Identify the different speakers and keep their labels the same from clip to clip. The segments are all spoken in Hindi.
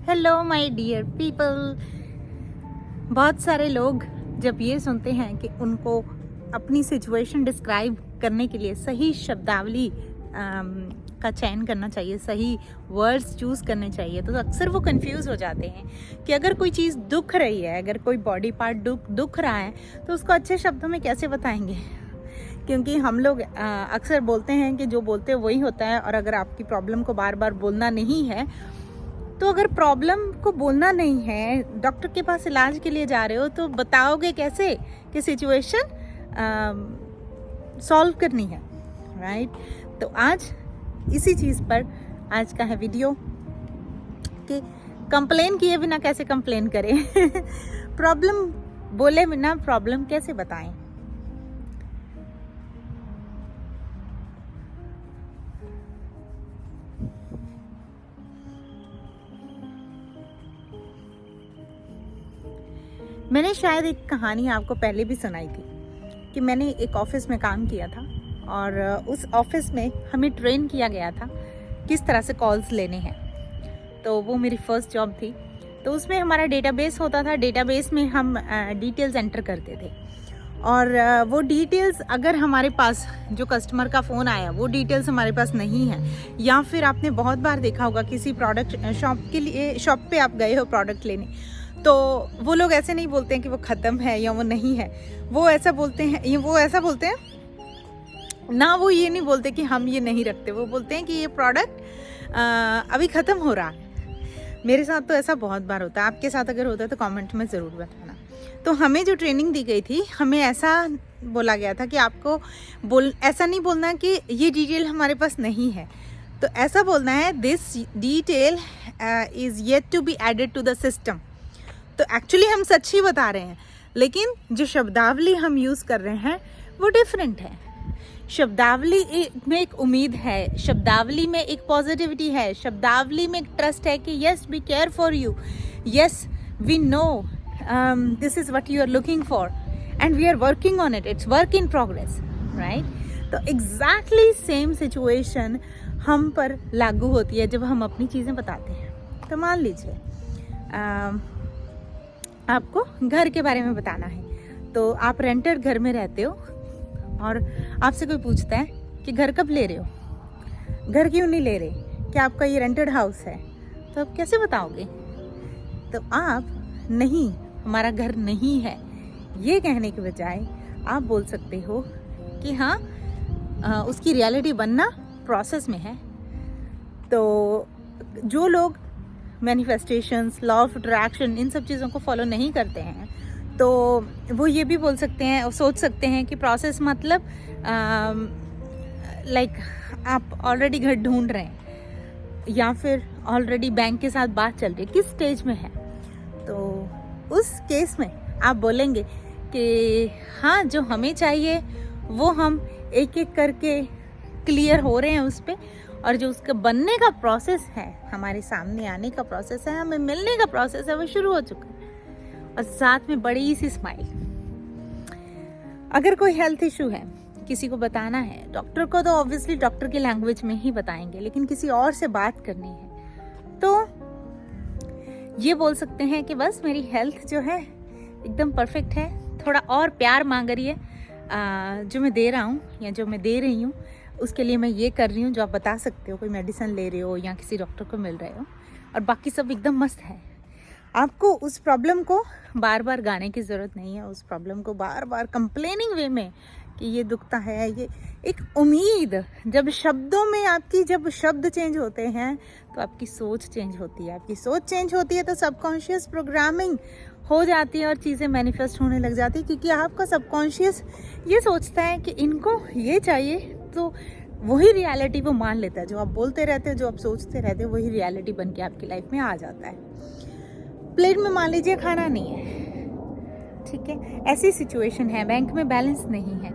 Speaker 1: Hello my dear people. बहुत सारे लोग जब ये सुनते हैं कि उनको अपनी सिचुएशन डिस्क्राइब करने के लिए सही शब्दावली का चयन करना चाहिए, सही वर्ड्स चूज़ करने चाहिए, तो अक्सर वो कंफ्यूज हो जाते हैं कि अगर कोई चीज़ दुख रही है, अगर कोई बॉडी पार्ट दुख रहा है तो उसको अच्छे शब्दों में कैसे बताएंगे। क्योंकि हम लोग अक्सर बोलते हैं कि जो बोलते हैं वही होता है। और अगर आपकी प्रॉब्लम को बार बार बोलना नहीं है, तो अगर प्रॉब्लम को बोलना नहीं है, डॉक्टर के पास इलाज के लिए जा रहे हो, तो बताओगे कैसे कि सिचुएशन सॉल्व करनी है, राइट। तो आज इसी चीज़ पर आज का है वीडियो कि कंप्लेन किए बिना कैसे कंप्लेन करें प्रॉब्लम बोले बिना प्रॉब्लम कैसे बताएं। मैंने शायद एक कहानी आपको पहले भी सुनाई थी कि मैंने एक ऑफिस में काम किया था और उस ऑफिस में हमें ट्रेन किया गया था किस तरह से कॉल्स लेने हैं। तो वो मेरी फर्स्ट जॉब थी। तो उसमें हमारा डेटाबेस होता था, डेटाबेस में हम डिटेल्स एंटर करते थे और वो डिटेल्स अगर हमारे पास जो कस्टमर का फ़ोन आया वो डिटेल्स हमारे पास नहीं है, या फिर आपने बहुत बार देखा होगा किसी प्रोडक्ट शॉप पे आप गए हो प्रोडक्ट लेने, तो वो लोग ऐसे नहीं बोलते हैं कि वो ख़त्म है या वो नहीं है। वो ऐसा बोलते हैं ना, वो ये नहीं बोलते कि हम ये नहीं रखते, वो बोलते हैं कि ये प्रोडक्ट अभी ख़त्म हो रहा है। मेरे साथ तो ऐसा बहुत बार होता है। आपके साथ अगर होता है तो कमेंट में ज़रूर बताना। तो हमें जो ट्रेनिंग दी गई थी, हमें ऐसा बोला गया था कि आपको ऐसा नहीं बोलना कि ये डिटेल हमारे पास नहीं है, तो ऐसा बोलना है this detail is yet to be added to the system. तो एक्चुअली हम सच ही बता रहे हैं, लेकिन जो शब्दावली हम यूज़ कर रहे हैं वो डिफरेंट है। शब्दावली में एक उम्मीद है, शब्दावली में एक पॉजिटिविटी है, शब्दावली में एक ट्रस्ट है कि yes we care for you, yes we know this is what you are looking for and we are working on it, it's work in progress, right. तो एग्जैक्टली सेम सिचुएशन हम पर लागू होती है जब हम अपनी चीज़ें बताते हैं। तो मान लीजिए आपको घर के बारे में बताना है, तो आप रेंटेड घर में रहते हो और आपसे कोई पूछता है कि घर कब ले रहे हो, घर क्यों नहीं ले रहे, क्या आपका ये रेंटेड हाउस है, तो आप कैसे बताओगे। तो आप नहीं, हमारा घर नहीं है ये कहने के बजाय आप बोल सकते हो कि हाँ उसकी रियलिटी बनना प्रोसेस में है। तो जो लोग मैनिफेस्टेशंस, लॉ ऑफ अट्रैक्शन, इन सब चीज़ों को फॉलो नहीं करते हैं, तो वो ये भी बोल सकते हैं और सोच सकते हैं कि प्रोसेस मतलब लाइक आप ऑलरेडी घर ढूंढ रहे हैं या फिर ऑलरेडी बैंक के साथ बात चल रही है, किस स्टेज में है। तो उस केस में आप बोलेंगे कि हाँ जो हमें चाहिए वो हम एक एक करके क्लियर हो रहे हैं उस पर, और जो उसका बनने का प्रोसेस है, हमारे सामने आने का प्रोसेस है, हमें मिलने का प्रोसेस है, वो शुरू हो चुका है। और साथ में बड़ी सी स्माइल। अगर कोई हेल्थ इशू है, किसी को बताना है, डॉक्टर को तो ऑब्वियसली डॉक्टर की लैंग्वेज में ही बताएंगे, लेकिन किसी और से बात करनी है तो ये बोल सकते हैं कि बस मेरी हेल्थ जो है एकदम परफेक्ट है, थोड़ा और प्यार मांग रही है, जो मैं दे रहा हूँ या जो मैं दे रही हूँ उसके लिए मैं ये कर रही हूँ जो आप बता सकते हो। कोई मेडिसिन ले रहे हो या किसी डॉक्टर को मिल रहे हो और बाकी सब एकदम मस्त है। आपको उस प्रॉब्लम को बार बार गाने की ज़रूरत नहीं है, उस प्रॉब्लम को बार बार कंप्लेनिंग वे में कि ये दुखता है, ये एक उम्मीद। जब शब्दों में आपकी जब शब्द चेंज होते हैं तो आपकी सोच चेंज होती है, आपकी सोच चेंज होती है तो सबकॉन्शियस प्रोग्रामिंग हो जाती है और चीज़ें मैनिफेस्ट होने लग जाती है, क्योंकि आपका सबकॉन्शियस ये सोचता है कि इनको ये चाहिए, तो वही रियलिटी वो मान लेता है। जो आप बोलते रहते हो, जो आप सोचते रहते हो, वही रियलिटी बन के आपकी लाइफ में आ जाता है। प्लेट में मान लीजिए खाना नहीं है, ठीक है, ऐसी सिचुएशन है, बैंक में बैलेंस नहीं है,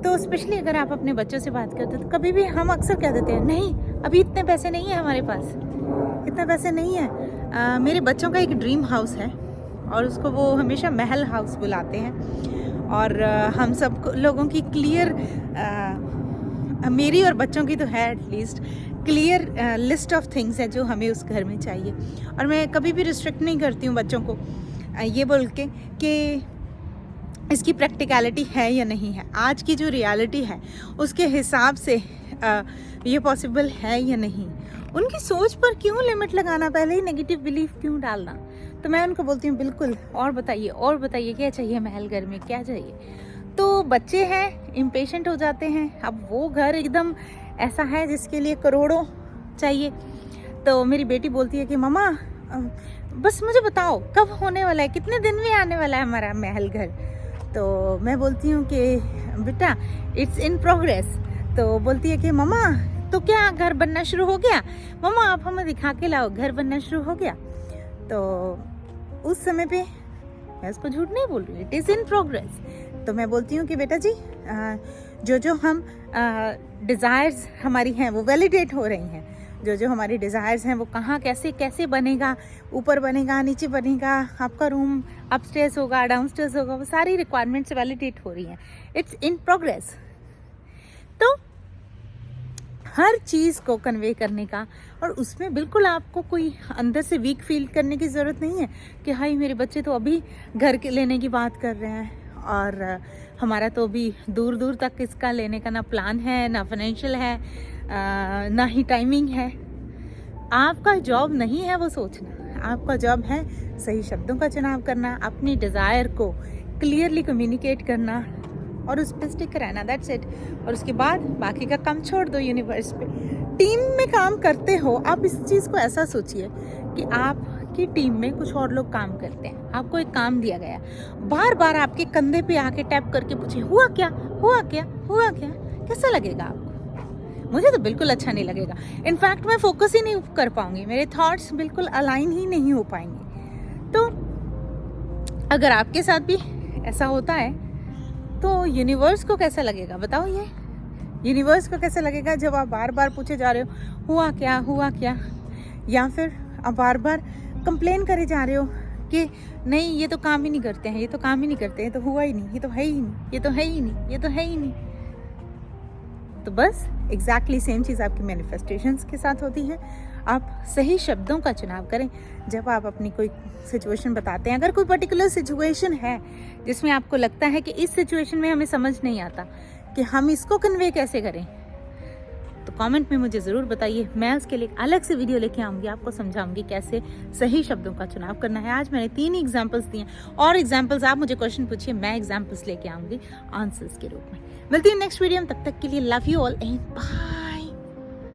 Speaker 1: तो स्पेशली अगर आप अपने बच्चों से बात करते हो तो कभी भी हम अक्सर कह देते हैं नहीं अभी इतने पैसे नहीं है हमारे पास, इतने पैसे नहीं है। मेरे बच्चों का एक ड्रीम हाउस है और उसको वो हमेशा महल हाउस बुलाते हैं, और हम सब लोगों की क्लियर, मेरी और बच्चों की तो है at least clear list of things है जो हमें उस घर में चाहिए। और मैं कभी भी रिस्ट्रिक्ट नहीं करती हूँ बच्चों को ये बोल के कि इसकी प्रैक्टिकलिटी है या नहीं है। आज की जो रियलिटी है उसके हिसाब से ये पॉसिबल है या नहीं। उनकी सोच पर क्यों लिमिट लगाना, पहले ही नेगेटिव बिलीफ क्यों डालना। तो मैं उनको बोलती हूँ बिल्कुल, और बताइए क्या चाहिए महल घर में, क्या चाहिए। तो बच्चे हैं, इम्पेशेंट हो जाते हैं। अब वो घर एकदम ऐसा है जिसके लिए करोड़ों चाहिए। तो मेरी बेटी बोलती है कि मम्मा बस मुझे बताओ कब होने वाला है, कितने दिन में आने वाला है हमारा महल घर। तो मैं बोलती हूँ कि बेटा इट्स इन प्रोग्रेस। तो बोलती है कि मम्मा तो क्या घर बनना शुरू हो गया, मम्मा आप हमें दिखा के लाओ घर बनना शुरू हो गया। तो उस समय पे मैं उसको झूठ नहीं बोल रही, इट इज़ इन प्रोग्रेस। तो मैं बोलती हूँ कि बेटा जी जो हम डिज़ायर्स हमारी हैं वो वैलिडेट हो रही हैं। जो हमारी डिज़ायर्स हैं वो कहाँ कैसे कैसे बनेगा, ऊपर बनेगा नीचे बनेगा, आपका रूम अपस्टेयर्स होगा डाउनस्टेयर्स होगा, वो सारी रिक्वायरमेंट्स वैलिडेट हो रही हैं। It's in progress. तो हर चीज़ को कन्वे करने का, और उसमें बिल्कुल आपको कोई अंदर से वीक फील करने की ज़रूरत नहीं है कि हाय मेरे बच्चे तो अभी घर के लेने की बात कर रहे हैं और हमारा तो अभी दूर दूर तक इसका लेने का ना प्लान है, ना फाइनेंशियल है, ना ही टाइमिंग है। आपका जॉब नहीं है वो सोचना, आपका जॉब है सही शब्दों का चुनाव करना, अपनी डिज़ायर को क्लियरली कम्युनिकेट करना और उस पर स्टिक रहना, दैट्स इट। और उसके बाद बाकी का काम छोड़ दो यूनिवर्स पे। टीम में काम करते हो, आप इस चीज़ को ऐसा सोचिए कि आपकी टीम में कुछ और लोग काम करते हैं, आपको एक काम दिया गया, बार बार आपके कंधे पे आके टैप करके पूछे हुआ क्या हुआ क्या हुआ क्या, कैसा लगेगा आपको? मुझे तो बिल्कुल अच्छा नहीं लगेगा। इनफैक्ट मैं फोकस ही नहीं कर पाऊंगी, मेरे थॉट्स बिल्कुल अलाइन ही नहीं हो पाएंगे। तो अगर आपके साथ भी ऐसा होता है तो यूनिवर्स को कैसा लगेगा बताओ? ये यूनिवर्स को कैसा लगेगा जब आप बार बार पूछे जा रहे हो हुआ क्या, या फिर आप बार बार कंप्लेन करे जा रहे हो कि नहीं ये तो काम ही नहीं करते हैं, ये तो काम ही नहीं करते हैं, तो हुआ ही नहीं, ये तो है ही नहीं, ये तो है ही नहीं, ये तो है ही नहीं। तो बस एग्जैक्टली सेम चीज़ आपकी मैनिफेस्टेशंस के साथ होती है। आप सही शब्दों का चुनाव करें जब आप अपनी कोई सिचुएशन बताते हैं। अगर कोई पर्टिकुलर सिचुएशन है जिसमें आपको लगता है कि इस सिचुएशन में हमें समझ नहीं आता कि हम इसको कन्वे कैसे करें, तो कमेंट में मुझे ज़रूर बताइए। मैं उसके लिए अलग से वीडियो लेके आऊँगी, आपको समझाऊंगी कैसे सही शब्दों का चुनाव करना है। आज मैंने 3 ही एग्जाम्पल्स दिए, और एग्जाम्पल्स आप मुझे क्वेश्चन पूछिए, मैं एग्जाम्पल्स लेके आऊँगी आंसर्स के रूप में। मिलती हूँ नेक्स्ट वीडियो में, तब तक के लिए love you all and bye.